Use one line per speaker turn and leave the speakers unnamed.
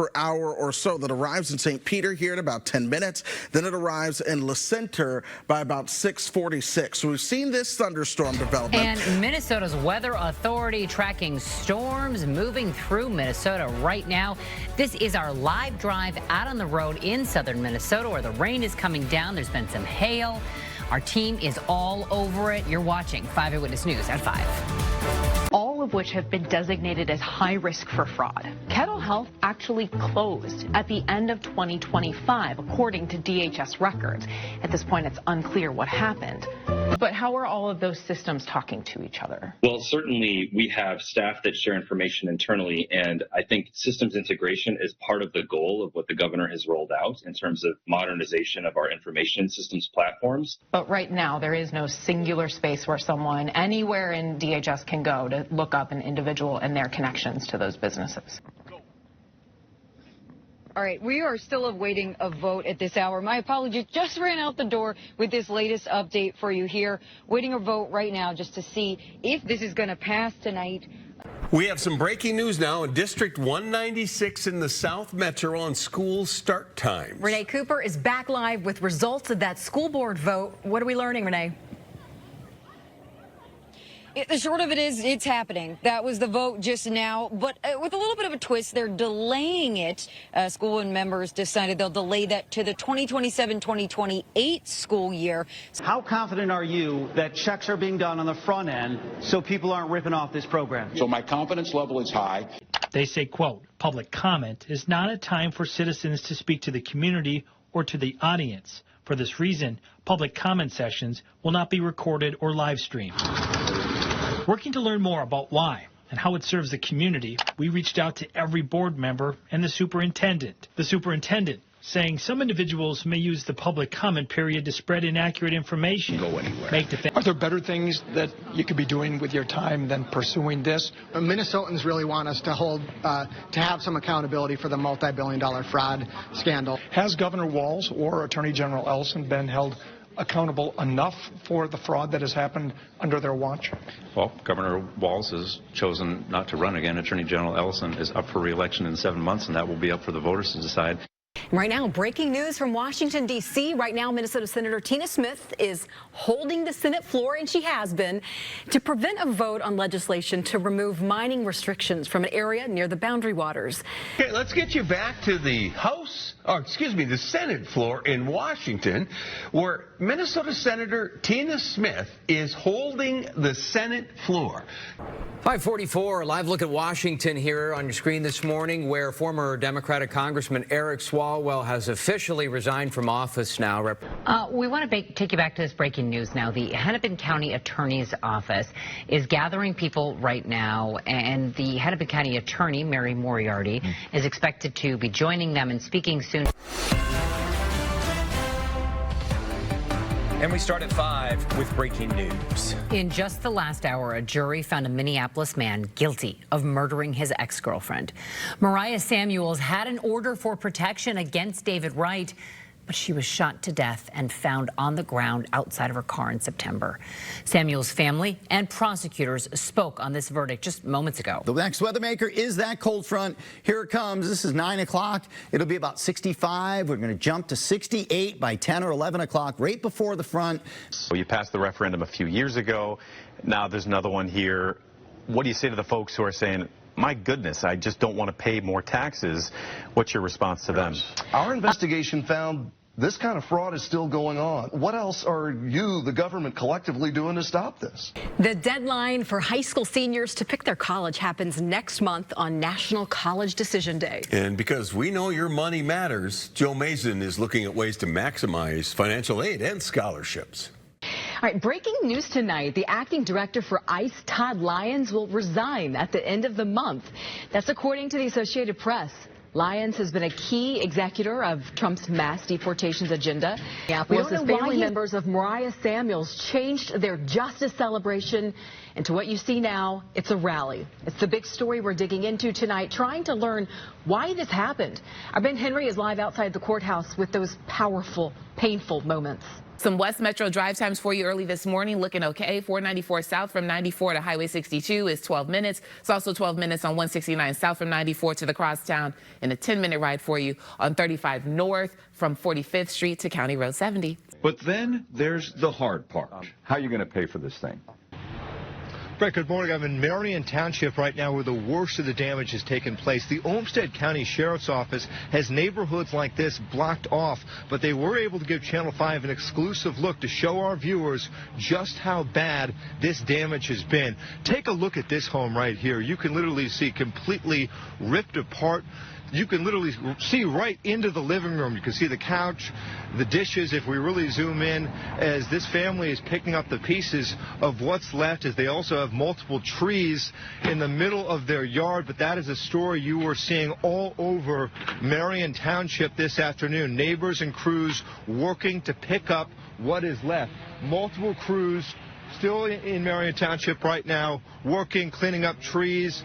per hour or so that arrives in St. Peter here in about 10 minutes. Then it arrives in Le Center by about 6:46. So we've seen this thunderstorm development.
And Minnesota's weather authority tracking storms moving through Minnesota right now. This is our live drive out on the road in southern Minnesota where the rain is coming down. There's been some hail. Our team is all over it. You're watching 5 Eyewitness News at 5.
All of which have been designated as high risk for fraud. Kettle Health actually closed at the end of 2025, according to DHS records. At this point, it's unclear what happened. But how are all of those systems talking to each other?
Well, certainly we have staff that share information internally, and I think systems integration is part of the goal of what the governor has rolled out in terms of modernization of our information systems platforms.
But right now, there is no singular space where someone anywhere in DHS can go to look up an individual and their connections to those businesses.
All right, we are still awaiting a vote at this hour. My apologies, just ran out the door with this latest update for you here. Waiting a vote right now just to see if this is going to pass tonight.
We have some breaking news now in District 196 in the South Metro on school start times.
Renee Cooper is back live with results of that school board vote. What are we learning, Renee?
The short of it is, it's happening. That was the vote just now, but with a little bit of a twist, they're delaying it. School board members decided they'll delay that to the 2027-2028 school year.
How confident are you that checks are being done on the front end so people aren't ripping off this program?
So my confidence level is high.
They say, quote, public comment is not a time for citizens to speak to the community or to the audience. For this reason, public comment sessions will not be recorded or live streamed. Working to learn more about why and how it serves the community, we reached out to every board member and the superintendent. The superintendent saying some individuals may use the public comment period to spread inaccurate information.
Go anywhere.
Are there better things that you could be doing with your time than pursuing this?
Minnesotans really want us to have some accountability for the multi-billion-dollar fraud scandal.
Has Governor Walz or Attorney General Ellison been held accountable enough for the fraud that has happened under their watch?
Well, Governor Walz has chosen not to run again. Attorney General Ellison is up for re-election in 7 months, and that will be up for the voters to decide.
Right now, breaking news from Washington, D.C. Right now, Minnesota Senator Tina Smith is holding the Senate floor, and she has been, to prevent a vote on legislation to remove mining restrictions from an area near the Boundary Waters.
Okay, let's get you back to the the Senate floor in Washington, where Minnesota Senator Tina Smith is holding the Senate floor.
544, a live look at Washington here on your screen this morning, where former Democratic Congressman Eric Swalwell has officially resigned from office now.
We want to take you back to this breaking news now. The Hennepin County Attorney's Office is gathering people right now, and the Hennepin County Attorney, Mary Moriarty, is expected to be joining them and speaking soon.
And we start at 5 with breaking news.
In just the last hour, a jury found a Minneapolis man guilty of murdering his ex-girlfriend. Mariah Samuels had an order for protection against David Wright, but she was shot to death and found on the ground outside of her car in September. Samuel's family and prosecutors spoke on this verdict just moments ago.
The next weather maker is that cold front. Here it comes. This is 9 o'clock. It'll be about 65. We're going to jump to 68 by 10 or 11 o'clock, right before the front.
So you passed the referendum a few years ago. Now there's another one here. What do you say to the folks who are saying, my goodness, I just don't want to pay more taxes? What's your response to them?
Our investigation found this kind of fraud is still going on. What else are you, the government, collectively doing to stop this?
The deadline for high school seniors to pick their college happens next month on National College Decision Day.
And because we know your money matters, Joe Mason is looking at ways to maximize financial aid and scholarships.
All right, breaking news tonight. The acting director for ICE, Todd Lyons, will resign at the end of the month. That's according to the Associated Press. Lyons has been a key executor of Trump's mass deportations agenda. We don't know family members of Mariah Samuels changed their justice celebration into what you see now. It's a rally. It's the big story we're digging into tonight, trying to learn why this happened. Our Ben Henry is live outside the courthouse with those powerful painful moments.
Some West Metro drive times for you early this morning, looking okay. 494 south from 94 to Highway 62 is 12 minutes. It's also 12 minutes on 169 south from 94 to the Crosstown, and a 10-minute ride for you on 35 north from 45th Street to County Road 70.
But then there's the hard part. How are you going to pay for this thing?
Brett, good morning. I'm in Marion Township right now where the worst of the damage has taken place. The Olmsted County Sheriff's Office has neighborhoods like this blocked off, but they were able to give Channel 5 an exclusive look to show our viewers just how bad this damage has been. Take a look at this home right here. You can literally see completely ripped apart. You can literally see right into the living room. You can see the couch, the dishes, if we really zoom in, as this family is picking up the pieces of what's left, as they also have multiple trees in the middle of their yard. But that is a story you were seeing all over Marion Township this afternoon. Neighbors and crews working to pick up what is left. Multiple crews still in Marion Township right now, working, cleaning up trees.